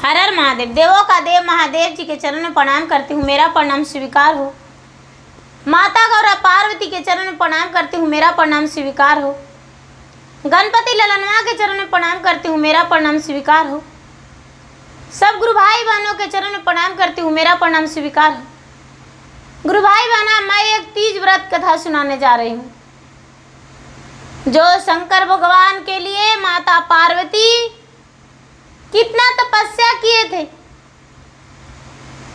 हर हर महादेव। देवों का देव महादेव जी के चरण में प्रणाम करती हूँ, मेरा प्रणाम स्वीकार हो। माता गौरा पार्वती के चरण में प्रणाम करती हूँ, मेरा प्रणाम स्वीकार हो। गणपति ललनवा के चरण में प्रणाम करती हूँ, मेरा प्रणाम स्वीकार हो। सब गुरु भाई बहनों के चरण में प्रणाम करती हूँ, मेरा प्रणाम स्वीकार हो। गुरु भाई बहना, मैं एक तीज व्रत कथा सुनाने जा रही हूँ जो शंकर भगवान के लिए माता पार्वती कितना तपस्या किए थे।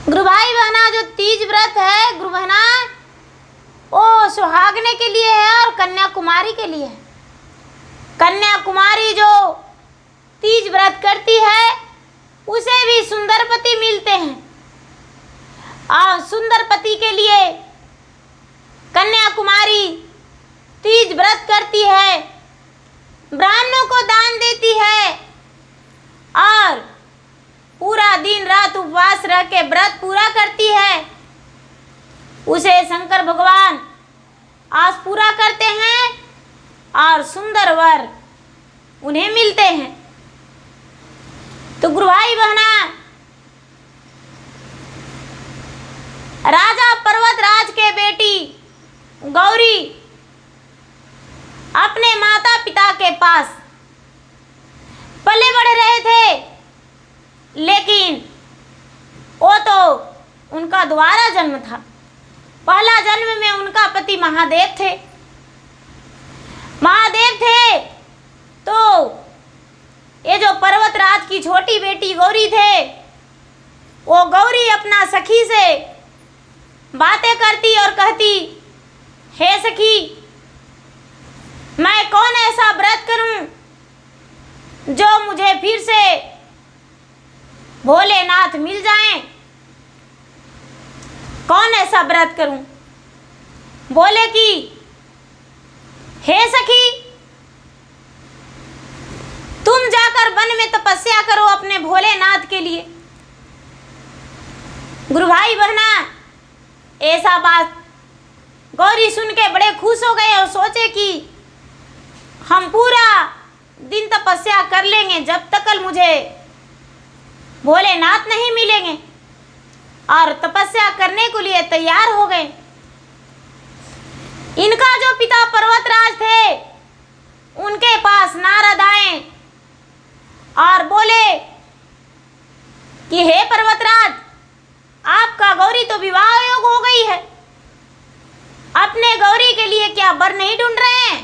गुरु भाई बहना, जो तीज व्रत है गुरु बहना, वो सुहागने के लिए है और कन्याकुमारी के लिए है। कन्याकुमारी जो तीज व्रत करती है उसे भी सुंदर पति मिलते हैं, और सुंदर पति के लिए कन्याकुमारी तीज व्रत करती है, ब्राह्मणों को दान देती है और पूरा दिन रात उपवास रह के व्रत पूरा करती है। उसे शंकर भगवान आस पूरा करते हैं और सुंदर वर उन्हें मिलते हैं। तो गुरु भाई बहना, राजा पर्वतराज के बेटी गौरी अपने माता पिता के पास पले बढ़ रहे थे, लेकिन वो तो उनका दोबारा जन्म था। पहला जन्म में उनका पति महादेव थे। महादेव थे तो ये जो पर्वतराज की छोटी बेटी गौरी थे, वो गौरी अपना सखी से बातें करती और कहती, हे सखी, मैं कौन ऐसा व्रत करूं जो मुझे फिर से भोलेनाथ मिल जाएं? कौन ऐसा व्रत करूं? बोले कि हे सखी, तुम जाकर वन में तपस्या करो अपने भोलेनाथ के लिए। गुरु भाई बहना, ऐसा बात गौरी सुन के बड़े खुश हो गए और सोचे कि हम पूरा दिन तपस्या कर लेंगे जब तक मुझे भोलेनाथ नहीं मिलेंगे, और तपस्या करने के लिए तैयार हो गए। इनका जो पिता पर्वतराज थे, उनके पास नारद आए और बोले कि हे पर्वतराज, आपका गौरी तो विवाह योग हो गई है, अपने गौरी के लिए क्या वर नहीं ढूंढ रहे हैं?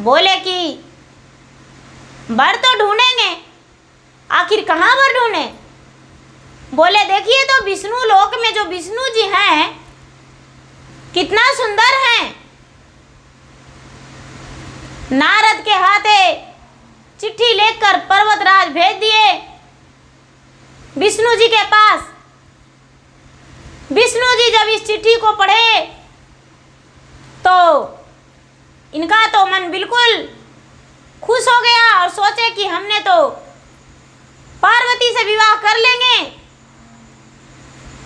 बोले कि वर तो ढूंढेंगे, आखिर कहाँ वर ढूंढे? बोले देखिए तो विष्णु लोक में जो विष्णु जी हैं कितना सुंदर हैं। नारद के हाथे चिट्ठी लेकर पर्वतराज भेज दिए विष्णु जी के पास। विष्णु जी जब इस चिट्ठी को पढ़े तो इनका तो मन बिल्कुल खुश हो गया और सोचे कि हमने तो पार्वती से विवाह कर लेंगे,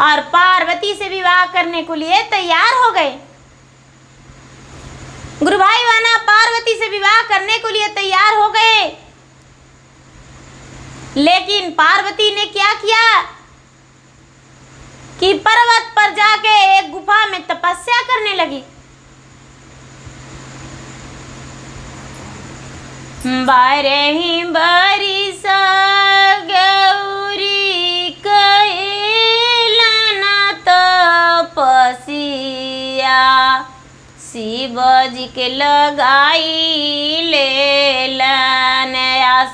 और पार्वती से विवाह करने के लिए तैयार हो गए। गुरु भाई बहना, पार्वती से विवाह करने के लिए तैयार हो गए, लेकिन पार्वती ने क्या किया कि पर्वत पर जाके एक गुफा में तपस्या करने लगी। बारही बरिस गौरी कैलन तपस्या, शिव जी के लगाई लेलन आस,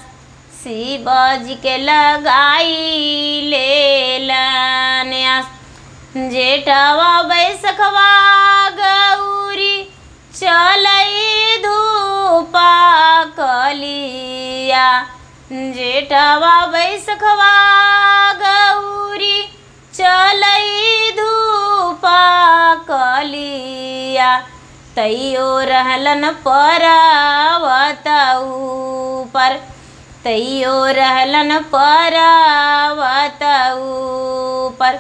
शिव जी के लगाई लेलन आस। जेठवा बैसखवा गौरी चलई धूपा कलिया, जेठवा बैसखवा गौरी चलई धूपा कलिया, तैयो रहलन पर्वत ऊपर, तैयो रहलन पर्वत ऊपर।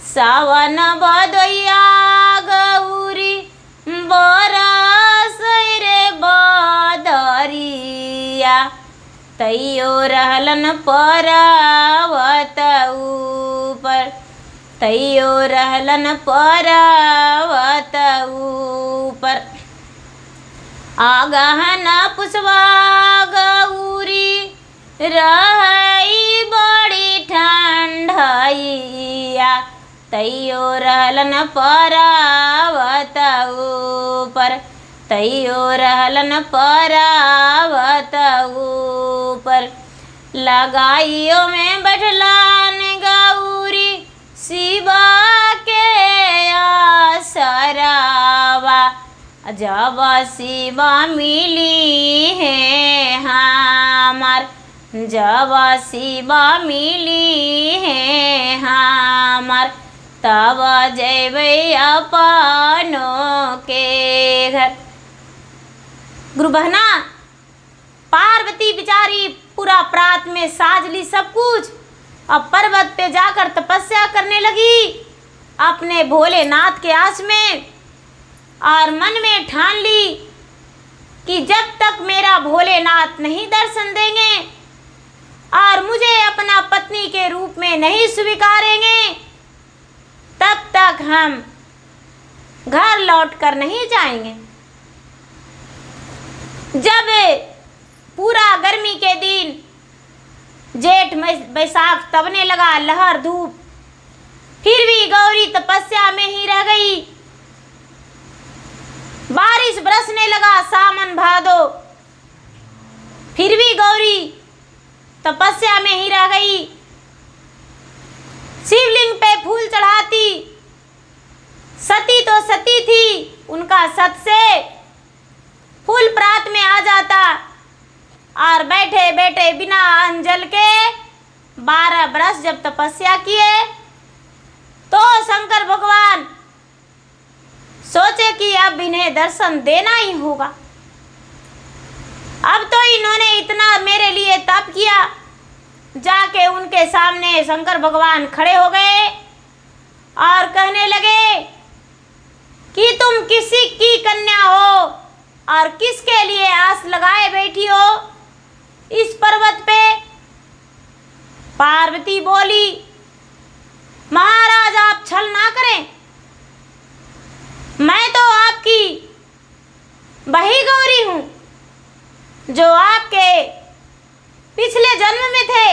सावन बदया गौरी बरस रे बदरिया, तैयो रहलन पर्वत ऊपर, तैयो रहलन पर्वत ऊपर। आगहन पुष्पा गौरी रही बड़ी ठंडइया, तैयो रहलन पर्वत ऊपर, तैयो रहलन पर्वत ऊपर। लगाइयो में बैठलन गौरी शिवा के आसरावा, जब शिवा मिली है हमार, जब शिवा मिली है हमार, तब जैबै अपनों के घर। गुरु बहना, पार्वती बिचारी पूरा प्रात में साज ली सब कुछ, अब पर्वत पे जाकर तपस्या करने लगी अपने भोलेनाथ के आस में, और मन में ठान ली कि जब तक मेरा भोलेनाथ नहीं दर्शन देंगे और मुझे अपना पत्नी के रूप में नहीं स्वीकारेंगे, तब तक हम घर लौट कर नहीं जाएंगे। जब पूरा गर्मी के दिन जेठ बैसाख तबने लगा, लहर धूप, फिर भी गौरी तपस्या में ही रह गई। बारिश बरसने लगा सावन भादो, फिर भी गौरी तपस्या में ही रह गई। शिवलिंग पे फूल चढ़ाती, सती तो सती थी, उनका सत से फूल प्रात में आ जाता, और बैठे बैठे बिना अन्न जल के 12 बरस जब तपस्या किए तो शंकर भगवान सोचे कि अब इन्हें दर्शन देना ही होगा। अब तो इन्होंने इतना मेरे लिए तप किया। जाके उनके सामने शंकर भगवान खड़े हो गए और कहने लगे कि तुम किसी की कन्या हो और किसके लिए आस लगाए बैठी हो इस पर्वत पे। पार्वती बोली, महाराज आप छल ना करें, मैं तो आपकी वही गौरी हूँ जो आपके पिछले जन्म में थे,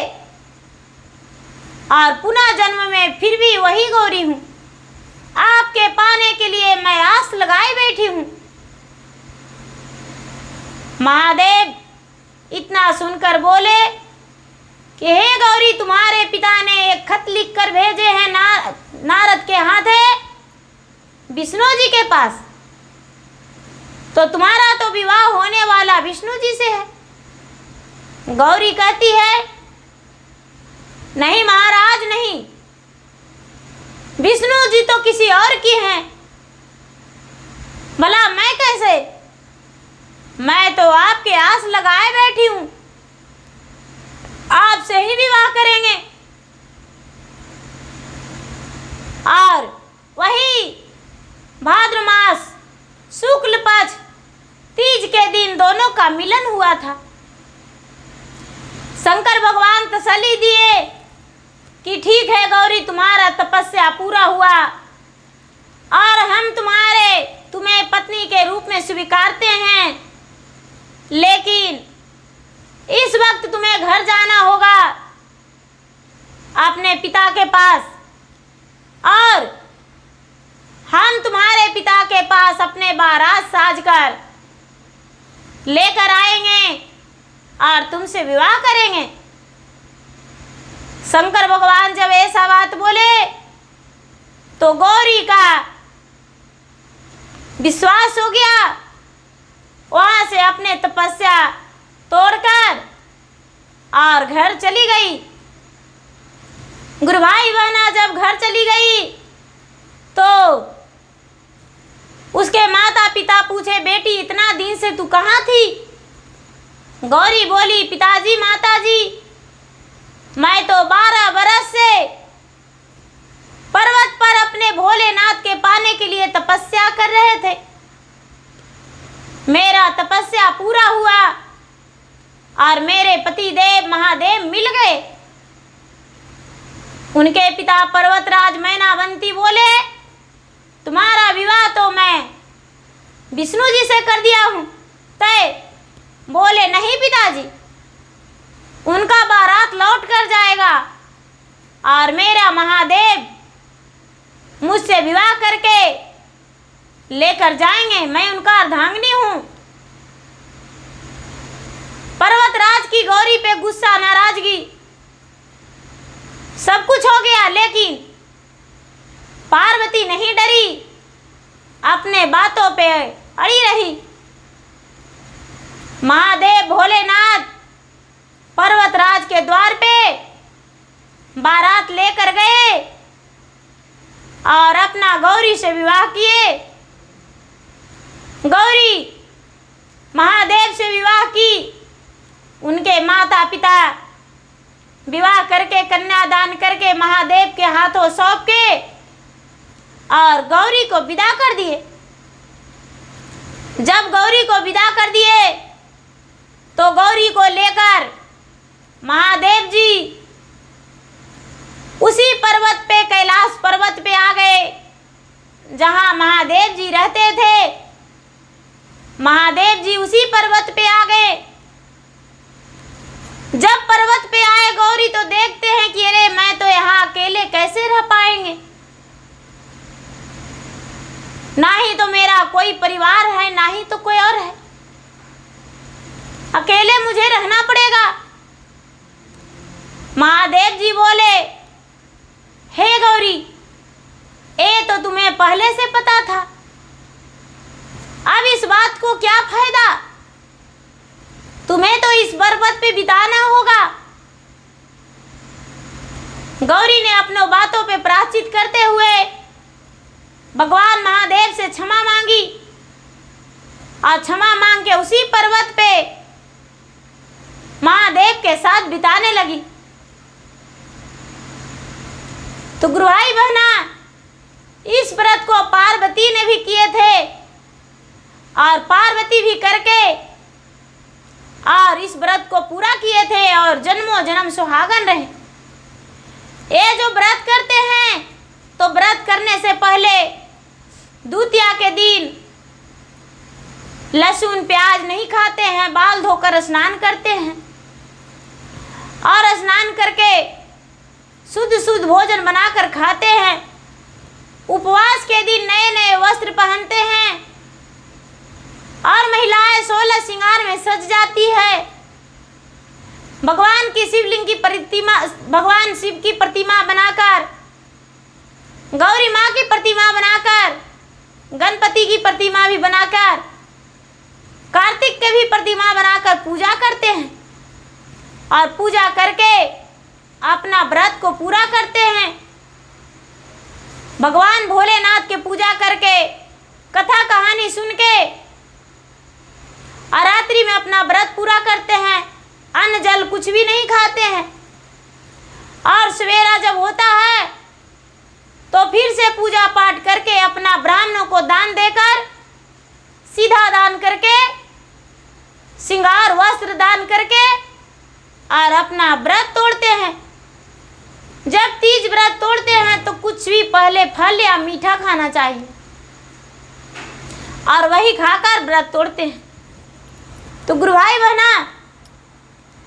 और पुनः जन्म में फिर भी वही गौरी हूँ। आपके पाने के लिए मैं आस लगाए बैठी हूँ। महादेव इतना सुनकर बोले कि हे गौरी, तुम्हारे पिता ने एक खत लिखकर भेजे हैं नारद के हाथे विष्णु जी के पास, तो तुम्हारा तो विवाह होने वाला विष्णु जी से है। गौरी कहती है, नहीं महाराज नहीं, विष्णु जी तो किसी और की हैं। भला मैं कैसे? मैं तो आपके आस लगाए बैठी हूं, आपसे ही विवाह करेंगे। और वही भाद्र मास शुक्ल पक्ष तीज के दिन दोनों का मिलन हुआ था। शंकर भगवान तसल्ली दिए कि ठीक है गौरी, तुम्हारा तपस्या पूरा हुआ और हम तुम्हें पत्नी के रूप में स्वीकारते हैं, लेकिन इस वक्त तुम्हें घर जाना होगा अपने पिता के पास, और हम तुम्हारे पिता के पास अपने बारात साजकर लेकर आएंगे और तुमसे विवाह करेंगे। शंकर भगवान जब ऐसा बात बोले तो गौरी का विश्वास हो गया, वहां से अपने तपस्या तोड़कर और घर चली गई। गुरु भाई बहना जब घर चली गई तो उसके माता पिता पूछे, बेटी इतना दिन से तू कहाँ थी? गौरी बोली, पिताजी माताजी, मैं तो 12 बरस से पर्वत पर अपने भोलेनाथ के पाने के लिए तपस्या कर रहे थे। मेरा तपस्या पूरा हुआ और मेरे पति देव महादेव मिल गए। उनके पिता पर्वतराज मैनावंती बोले, तुम्हारा विवाह तो मैं विष्णु जी से कर दिया हूँ तय। बोले, नहीं पिताजी, उनका बारात लौट कर जाएगा और मेरा महादेव मुझसे विवाह करके लेकर जाएंगे, मैं उनका अर्धांगिनी हूँ। पर्वतराज की गौरी पे गुस्सा, नाराजगी, सब कुछ हो गया, लेकिन पार्वती नहीं डरी, अपने बातों पे अड़ी रही। महादेव भोलेनाथ पर्वतराज के द्वार पे बारात लेकर गए और अपना गौरी से विवाह किए। गौरी महादेव से विवाह की, उनके माता पिता विवाह करके कन्यादान करके महादेव के हाथों सौंप के और गौरी को विदा कर दिए। जब गौरी को विदा कर दिए तो गौरी को लेकर महादेव जी उसी पर्वत पे, कैलाश पर्वत पे आ गए जहां महादेव जी रहते थे। महादेव जी उसी पर्वत पे आ गए। जब पर्वत पे आए गौरी तो देखते हैं कि अरे मैं तो यहाँ अकेले कैसे रह पाएंगे, ना ही तो मेरा कोई परिवार है, ना ही तो कोई और है, अकेले मुझे रहना पड़ेगा। महादेव जी बोले, हे गौरी, ये तो तुम्हें पहले से पता था, अब इस बात को क्या फायदा, तुम्हें तो इस पर्वत पे बिताना होगा। गौरी ने अपनों बातों पे प्रायश्चित करते हुए भगवान महादेव से क्षमा मांगी और क्षमा मांग के उसी पर्वत पे महादेव के साथ बिताने लगी। तो गुरु भाई बहना, इस व्रत को पार्वती ने भी किए थे और पार्वती भी करके और इस व्रत को पूरा किए थे और जन्मों जन्म सुहागन रहे। ये जो व्रत करते हैं तो व्रत करने से पहले द्वितीया के दिन लहसुन प्याज नहीं खाते हैं, बाल धोकर स्नान करते हैं और स्नान करके शुद्ध शुद्ध भोजन बनाकर खाते हैं। उपवास के दिन नए नए वस्त्र पहनते हैं और महिलाएं 16 श्रृंगार में सज जाती है। भगवान की शिवलिंग की प्रतिमा, भगवान शिव की प्रतिमा बनाकर, गौरी माँ की प्रतिमा बनाकर, गणपति की प्रतिमा भी बनाकर, कार्तिक के भी प्रतिमा बनाकर पूजा करते हैं और पूजा करके अपना व्रत को पूरा करते हैं। भगवान भोलेनाथ के पूजा करके, कथा कहानी सुन के और रात्रि में अपना व्रत पूरा करते हैं। अन्न जल कुछ भी नहीं खाते हैं और सवेरा जब होता है तो फिर से पूजा पाठ करके अपना ब्राह्मणों को दान देकर, सीधा दान करके, श्रृंगार वस्त्र दान करके और अपना व्रत तोड़ते हैं। जब तीज व्रत तोड़ते हैं तो कुछ भी पहले फल या मीठा खाना चाहिए और वही खाकर व्रत तोड़ते हैं। तो गुरु भाई बहना,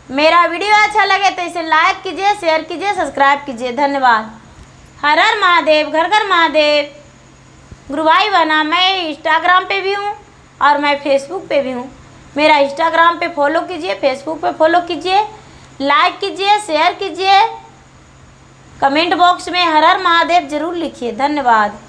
मेरा वीडियो अच्छा लगे तो इसे लाइक कीजिए, शेयर कीजिए, सब्सक्राइब कीजिए। धन्यवाद। हर हर महादेव, घर घर महादेव। गुरु भाई बहना, मैं इंस्टाग्राम पे भी हूँ और मैं फेसबुक पे भी हूँ। मेरा इंस्टाग्राम पे फॉलो कीजिए, फेसबुक पे फॉलो कीजिए, लाइक कीजिए, शेयर कीजिए, कमेंट बॉक्स में हर हर महादेव जरूर लिखिए। धन्यवाद।